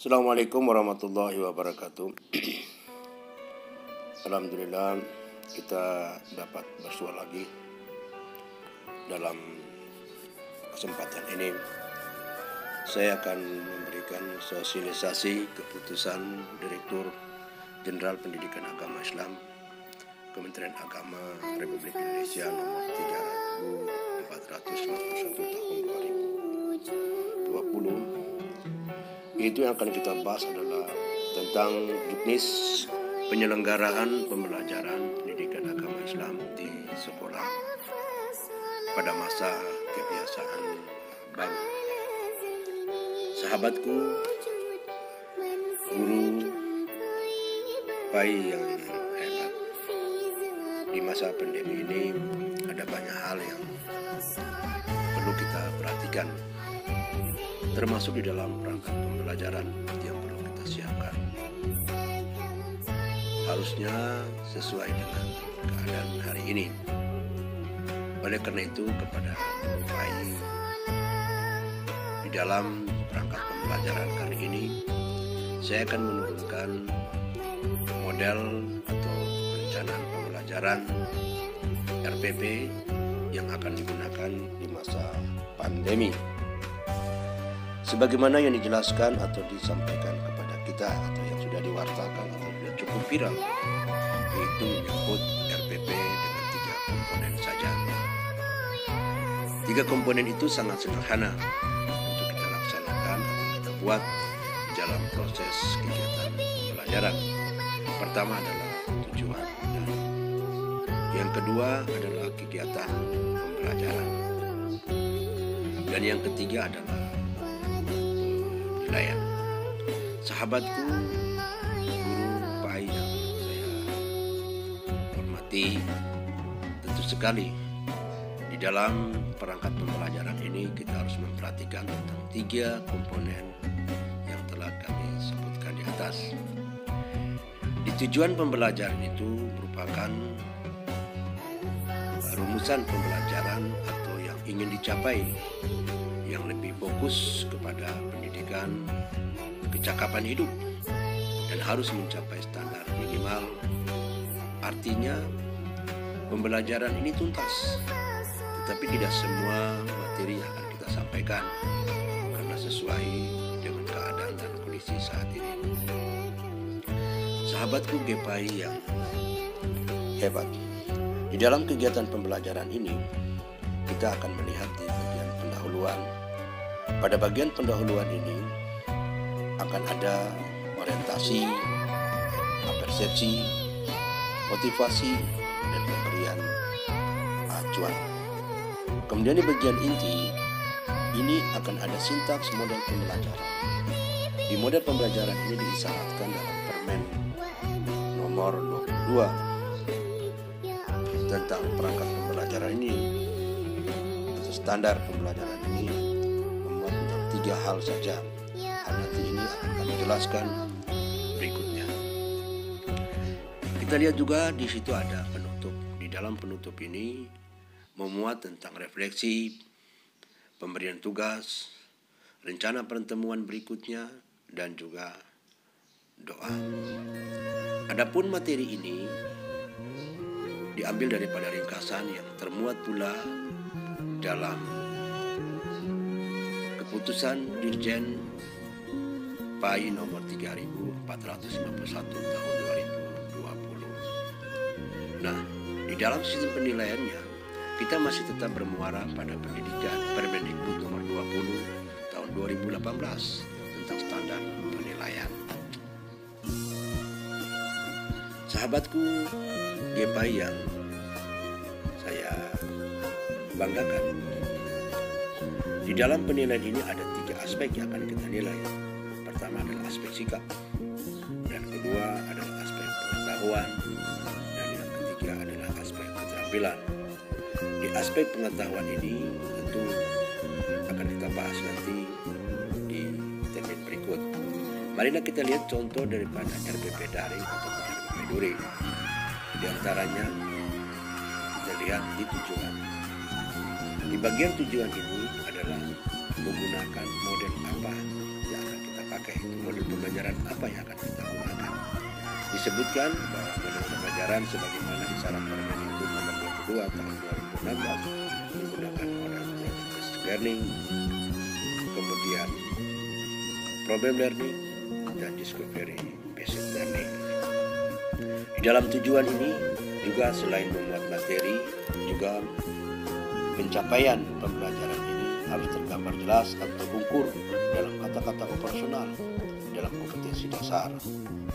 Assalamualaikum warahmatullahi wabarakatuh. Alhamdulillah kita dapat bersua lagi dalam kesempatan ini. Saya akan memberikan sosialisasi keputusan Direktur Jenderal Pendidikan Agama Islam Kementerian Agama Republik Indonesia nomor 3451 tahun 2020. Itu yang akan kita bahas adalah tentang juknis penyelenggaraan pembelajaran pendidikan agama Islam di sekolah pada masa kebiasaan baru. Sahabatku, guru, bayi yang hebat, di masa pandemi ini ada banyak hal yang perlu kita perhatikan, termasuk di dalam perangkat pembelajaran yang perlu kita siapkan. Harusnya sesuai dengan keadaan hari ini. Oleh karena itu, kepada bayi di dalam perangkat pembelajaran kali ini, saya akan menurunkan model atau perencanaan pembelajaran RPP yang akan digunakan di masa pandemi. Sebagaimana yang dijelaskan atau disampaikan kepada kita atau yang sudah diwartakan atau sudah cukup viral, yaitu menyebut RPP dengan 3 komponen saja. 3 komponen itu sangat sederhana untuk kita laksanakan atau kita buat dalam proses kegiatan pembelajaran. Pertama adalah tujuan, yang kedua adalah kegiatan pembelajaran, dan yang ketiga adalah penilaian. Sahabatku, guru, Pak yang saya hormati, tentu sekali di dalam perangkat pembelajaran ini kita harus memperhatikan tentang 3 komponen yang telah kami sebutkan di atas. Di tujuan pembelajaran itu merupakan rumusan pembelajaran atau yang ingin dicapai, yang lebih fokus kepada pendidikan kecakapan hidup dan harus mencapai standar minimal. Artinya pembelajaran ini tuntas, tetapi tidak semua materi yang akan kita sampaikan karena sesuai dengan keadaan dan kondisi saat ini. Sahabatku GPI yang hebat, di dalam kegiatan pembelajaran ini kita akan melihat di bagian pendahuluan. Pada bagian pendahuluan ini akan ada orientasi, persepsi, motivasi, dan pemberian acuan. Kemudian di bagian inti ini akan ada sintaks model pembelajaran. Di model pembelajaran ini disyaratkan dalam Permen nomor 22 tentang perangkat pembelajaran ini atau standar pembelajaran ini memuat tentang 3 hal saja. Hal nanti ini akan kami jelaskan berikutnya. Kita lihat juga di situ ada penutup. Di dalam penutup ini memuat tentang refleksi, pemberian tugas, rencana pertemuan berikutnya, dan juga doa. Adapun materi ini diambil daripada ringkasan yang termuat pula dalam keputusan Dirjen PAI nomor 3451 tahun 2020. Nah, di dalam sistem penilaiannya kita masih tetap bermuara pada pendidikan Permendikbud nomor 20 tahun 2018 tentang standar penilaian. Sahabatku GPI yang saya banggakan, di dalam penilaian ini ada 3 aspek yang akan kita nilai. Pertama adalah aspek sikap, dan kedua adalah aspek pengetahuan, dan yang ketiga adalah aspek keterampilan. Di aspek pengetahuan ini tentu akan kita bahas nanti di termin berikut. Marilah kita lihat contoh daripada RPP daring atau RPP luring. Di antaranya kita lihat di tujuan. Di bagian tujuan ini adalah menggunakan model apa yang akan kita pakai? Model pembelajaran apa yang akan kita gunakan? Disebutkan bahwa model pembelajaran sebagaimana disyarat Permen itu nomor 22 tahun 2016 menggunakan model project learning, kemudian problem learning, dan discovery based learning. Di dalam tujuan ini juga selain memuat materi, juga pencapaian pembelajaran ini harus tergambar jelas atau terukur dalam kata-kata operasional dalam kompetensi dasar.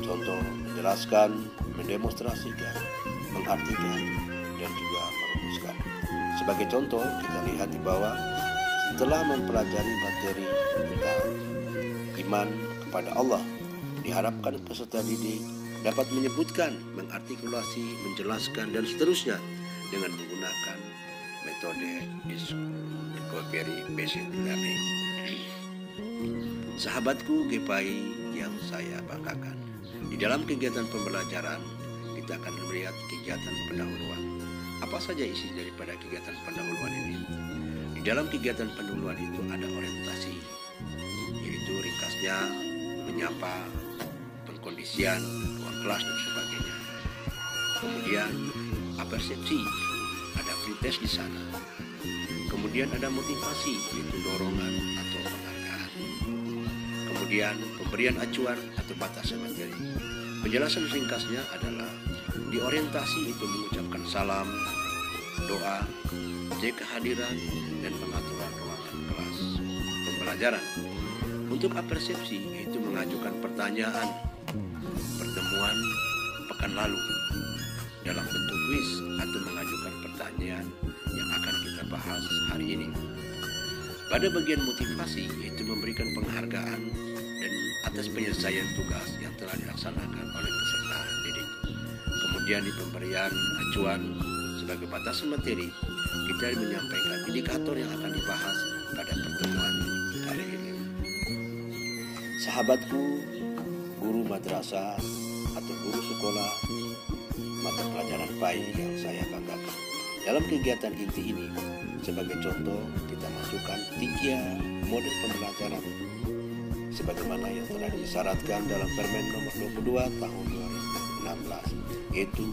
Contoh, menjelaskan, mendemonstrasikan, mengartikan, dan juga merumuskan. Sebagai contoh, kita lihat di bawah, setelah mempelajari materi tentang iman kepada Allah, diharapkan peserta didik dapat menyebutkan, mengartikulasi, menjelaskan, dan seterusnya dengan menggunakan metode discovery based learning. Sahabatku GPAI yang saya banggakan, di dalam kegiatan pembelajaran kita akan melihat kegiatan pendahuluan. Apa saja isi daripada kegiatan pendahuluan ini? Di dalam kegiatan pendahuluan itu ada orientasi, yaitu ringkasnya menyapa, pengkondisian, ruang kelas dan sebagainya. Kemudian apersepsi, ada free test di sana. Kemudian ada motivasi, yaitu dorongan atau penghargaan. Kemudian pemberian acuan atau batasan materi. Penjelasan ringkasnya adalah di orientasi itu mengucapkan salam, doa, cek kehadiran, dan pengaturan ruangan kelas pembelajaran. Untuk apersepsi yaitu mengajukan pertanyaan pertemuan pekan lalu dalam bentuk kuis atau mengajukan pertanyaan yang akan kita bahas hari ini. Pada bagian motivasi yaitu memberikan penghargaan dan atas penyelesaian tugas yang telah dilaksanakan oleh peserta didik. Kemudian di pemberian acuan sebagai batasan materi, kita menyampaikan indikator yang akan dibahas pada pertemuan kali ini. Sahabatku, guru madrasah atau guru sekolah mata pelajaran PAI yang saya banggakan. Dalam kegiatan inti ini, sebagai contoh kita masukkan 3 model pembelajaran sebagaimana yang telah disyaratkan dalam Permen nomor 22 tahun 2016, yaitu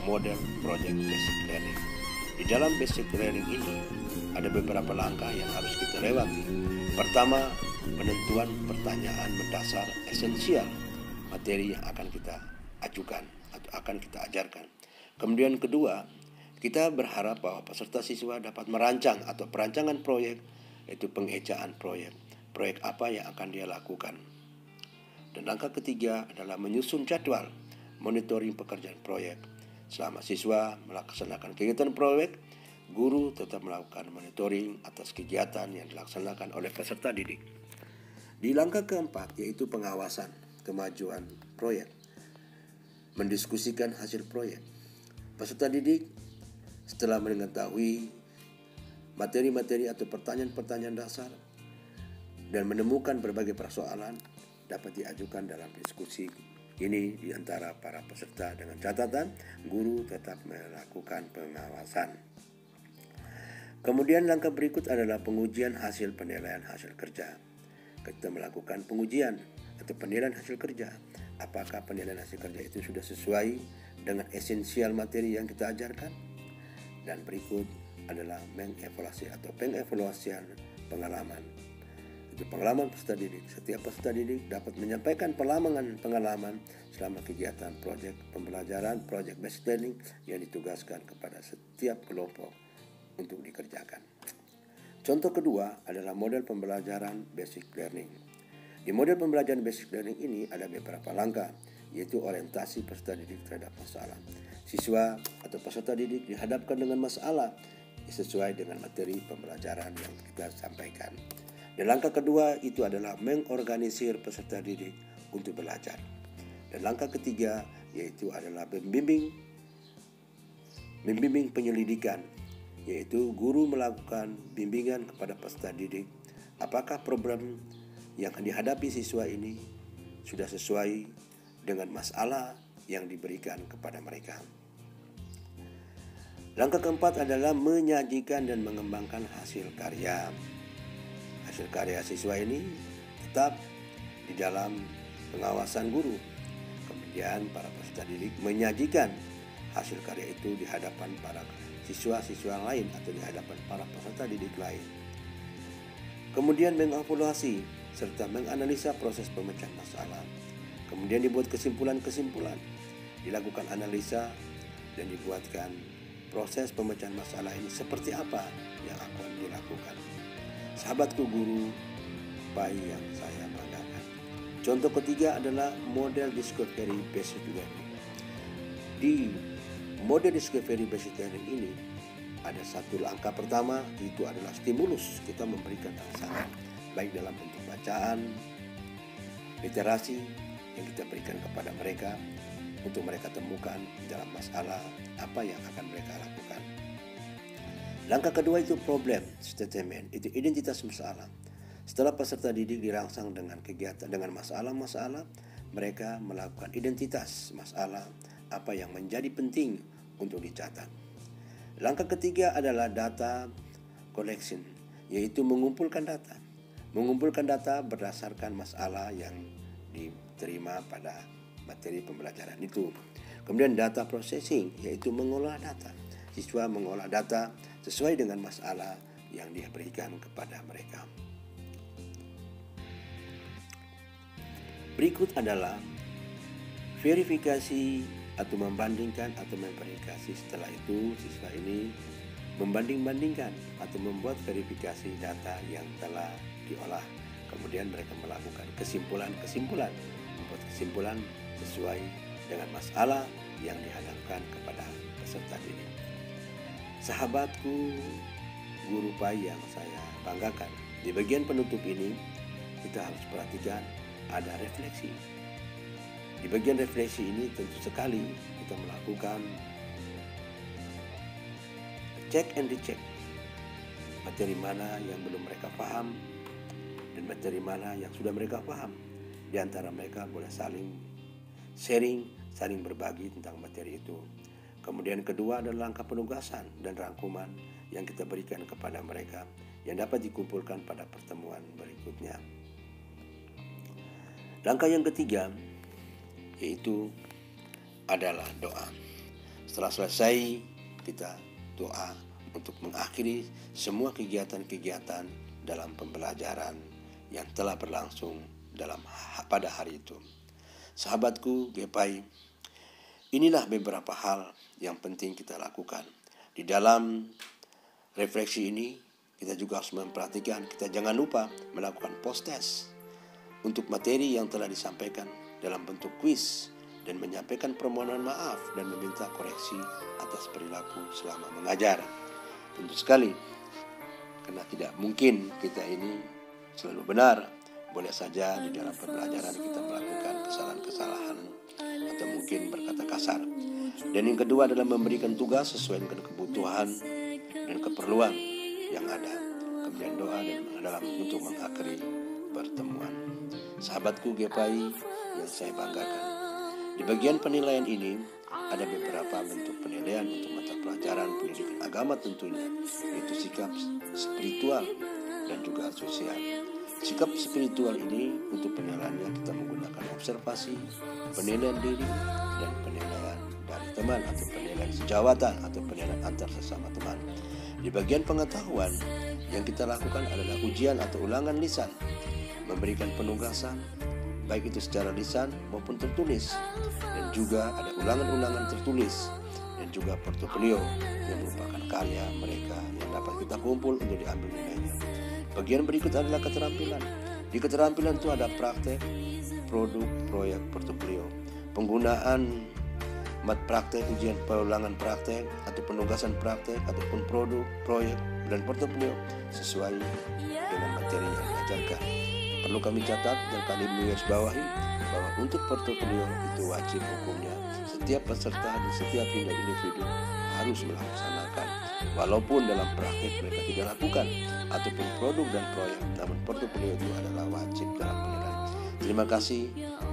model project basic learning. Di dalam basic learning ini ada beberapa langkah yang harus kita lewati. Pertama, penentuan pertanyaan mendasar esensial materi yang akan kita ajukan atau akan kita ajarkan. Kemudian kedua, kita berharap bahwa peserta siswa dapat merancang atau perancangan proyek, yaitu pengejaan proyek. Proyek apa yang akan dia lakukan. Dan langkah ketiga adalah menyusun jadwal monitoring pekerjaan proyek. Selama siswa melaksanakan kegiatan proyek, guru tetap melakukan monitoring atas kegiatan yang dilaksanakan oleh peserta didik. Di langkah keempat yaitu pengawasan kemajuan proyek. Mendiskusikan hasil proyek. Peserta didik setelah mengetahui materi-materi atau pertanyaan-pertanyaan dasar dan menemukan berbagai persoalan dapat diajukan dalam diskusi ini di antara para peserta dengan catatan guru tetap melakukan pengawasan. Kemudian langkah berikut adalah pengujian hasil penilaian hasil kerja. Kita melakukan pengujian atau penilaian hasil kerja. Apakah penilaian hasil kerja itu sudah sesuai dengan esensial materi yang kita ajarkan? Dan berikut adalah mengevaluasi atau pengevaluasian pengalaman. Itu pengalaman peserta didik. Setiap peserta didik dapat menyampaikan pengalaman selama kegiatan proyek pembelajaran, project based learning yang ditugaskan kepada setiap kelompok untuk dikerjakan. Contoh kedua adalah model pembelajaran basic learning. Di model pembelajaran basic learning ini ada beberapa langkah, yaitu orientasi peserta didik terhadap masalah. Siswa atau peserta didik dihadapkan dengan masalah sesuai dengan materi pembelajaran yang kita sampaikan. Dan langkah kedua itu adalah mengorganisir peserta didik untuk belajar. Dan langkah ketiga yaitu adalah membimbing penyelidikan, yaitu guru melakukan bimbingan kepada peserta didik. Apakah program yang dihadapi siswa ini sudah sesuai dengan masalah yang diberikan kepada mereka. Langkah keempat adalah menyajikan dan mengembangkan hasil karya. Hasil karya siswa ini tetap di dalam pengawasan guru. Kemudian para peserta didik menyajikan hasil karya itu di hadapan para siswa-siswa lain atau di hadapan para peserta didik lain. Kemudian mengevaluasi serta menganalisa proses pemecahan masalah. Kemudian dibuat kesimpulan-kesimpulan, dilakukan analisa dan dibuatkan proses pemecahan masalah ini seperti apa yang akan dilakukan. Sahabatku guru bayi yang saya banggakan. Contoh ketiga adalah model discovery based learning. Di model discovery based learning ini ada satu langkah pertama, itu adalah stimulus. Kita memberikan rangsangan baik dalam bentuk bacaan, literasi yang kita berikan kepada mereka untuk mereka temukan dalam masalah apa yang akan mereka lakukan. Langkah kedua itu problem statement, itu identitas masalah. Setelah peserta didik dirangsang dengan kegiatan dengan masalah-masalah, mereka melakukan identitas masalah apa yang menjadi penting untuk dicatat. Langkah ketiga adalah data collection, yaitu mengumpulkan data. Mengumpulkan data berdasarkan masalah yang diterima pada materi pembelajaran itu. Kemudian data processing, yaitu mengolah data. Siswa mengolah data sesuai dengan masalah yang diberikan kepada mereka. Berikut adalah verifikasi atau membandingkan atau memverifikasi. Setelah itu siswa ini membanding-bandingkan atau membuat verifikasi data yang telah diolah. Kemudian mereka melakukan kesimpulan-kesimpulan, membuat kesimpulan sesuai dengan masalah yang dihadapkan kepada peserta didik. Sahabatku guru bayi yang saya banggakan, di bagian penutup ini kita harus perhatikan ada refleksi. Di bagian refleksi ini tentu sekali kita melakukan check and recheck. Materi mana yang belum mereka paham dan materi mana yang sudah mereka paham. Di antara mereka boleh saling sharing, saling berbagi tentang materi itu. Kemudian kedua adalah langkah penugasan dan rangkuman yang kita berikan kepada mereka yang dapat dikumpulkan pada pertemuan berikutnya. Langkah yang ketiga yaitu adalah doa. Setelah selesai kita doa untuk mengakhiri semua kegiatan-kegiatan dalam pembelajaran yang telah berlangsung pada hari itu. Sahabatku GPI, inilah beberapa hal yang penting kita lakukan. Di dalam refleksi ini kita juga harus memperhatikan, kita jangan lupa melakukan post test untuk materi yang telah disampaikan dalam bentuk kuis dan menyampaikan permohonan maaf dan meminta koreksi atas perilaku selama mengajar. Tentu sekali, karena tidak mungkin kita ini selalu benar. Boleh saja di dalam pembelajaran kita melakukan kesalahan-kesalahan atau mungkin berkata kasar. Dan yang kedua adalah memberikan tugas sesuai dengan kebutuhan dan keperluan yang ada. Kemudian doa dan dalam untuk mengakhiri pertemuan. Sahabatku GPI yang saya banggakan, di bagian penilaian ini ada beberapa bentuk penilaian untuk mata pelajaran pendidikan agama tentunya, yaitu sikap spiritual dan juga sosial. Sikap spiritual ini untuk penilaiannya kita menggunakan observasi, penilaian diri, dan penilaian dari teman atau penilaian sejawatan atau penilaian antar sesama teman. Di bagian pengetahuan yang kita lakukan adalah ujian atau ulangan lisan, memberikan penugasan baik itu secara lisan maupun tertulis, dan juga ada ulangan-ulangan tertulis dan juga portofolio yang merupakan karya mereka yang dapat kita kumpul untuk diambil nilainya. Bagian berikut adalah keterampilan. Di keterampilan itu ada praktek, produk, proyek, portofolio. Penggunaan praktek, ujian ulangan praktek atau penugasan praktek ataupun produk, proyek, dan portofolio sesuai dengan materi yang diajarkan. Perlu kami catat dan kami menggarisbawahi bahwa untuk portofolio itu wajib hukumnya setiap peserta dan setiap individu harus melaksanakan, walaupun dalam praktek mereka tidak lakukan, ataupun produk dan proyek, namun portofolio itu adalah wajib dalam penilaian. Terima kasih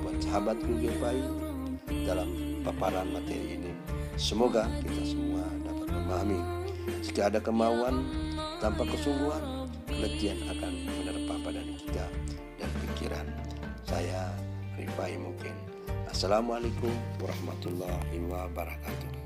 buat sahabatku GPI dalam paparan materi ini. Semoga kita semua dapat memahami. Jika ada kemauan tanpa kesungguhan, keletihan akan menerpa badan kita dan pikiran. saya Rifai mungkin. Assalamualaikum warahmatullahi wabarakatuh.